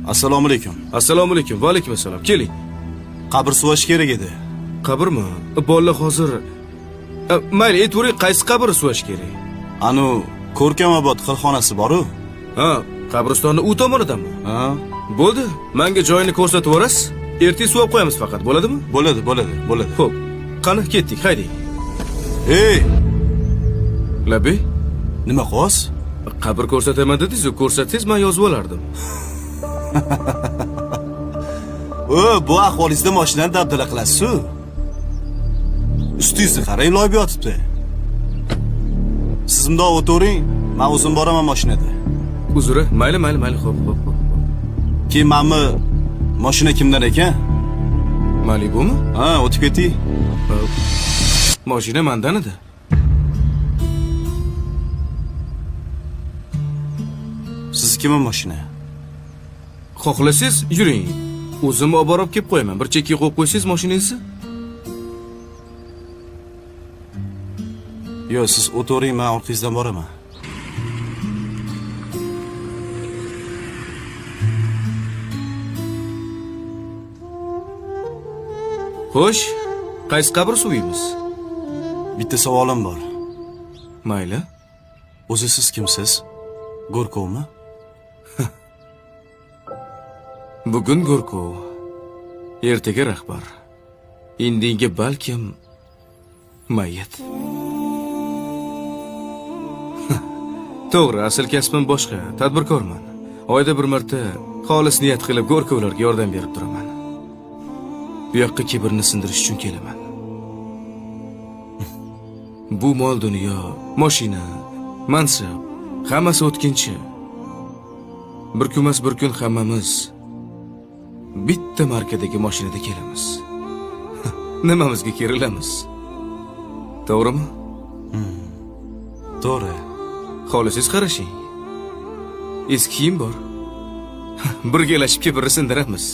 Assalomu alaykum. Assalomu alaykum. Va alaykum assalom. Keling. Qabr suvash kerak edi. Qabrmi? Bolalar hozir. Mayli, aytavering, qaysi qabr suvash kerak? Anu Ko'rkamobod xilxonasi bor-ku. Ha, qabristonni u tomonidanmi? Ha, Bo'ldi. Menga joyini ko'rsatib yuborasiz. Ertaga suvab qo'yamiz faqat, bo'ladimi? Bo'ladi. Xo'p. Qani ketdik, hayding. Ey, Labi, nima qos? qabr ko'rsataman dedingiz-ku, ko'rsatsangiz men yozib olardim. Bu ahvolingizda mashinani dabdala qilasiz-ku. Ustingizni qarang, loyib yotibdi. Siz bundoq o'tiring, men o'zim boraman mashinada. Uzri, mayli, xo'p. Keyin menmi mashina kimdan ekan? Malibumi? Ha, o'tib keting. Mashina mendan edi. Siznikimi mashina? Xohlasangiz yuring. O'zim olib borib kelib qo'yaman. Bir chekkaga qo'yib qo'ysangiz mashinangizni. Yo'q, siz o'tiring, men orqangizdan boraman. Xo'sh, qaysi qabr suviymiz? Bitta savolim bor. Mayli. O'zi siz kimsiz? Go'rkovmi? Bugun Go'rkov, ertaga rahbar. Indinga balkim mayit. To'g'ri, asl kasbim boshqa, tadbirkorman. Oyda bir marta xolis niyat qilib Go'rkovlarga yordam berib turaman. Bu yoqqa kibrni sindirish uchun kelaman. Bu mol dunyo, mashina, mansab, hammasi o'tkinchi. Bir kunmas bir kun hammamiz bitta markadagi mashinada kelamiz. Nimamizga kerilamiz? To'g'rimi? To'g'ri. Xohlasangiz qarashing. Eski kiyim bor. Birgalashib kibrni sindiramiz.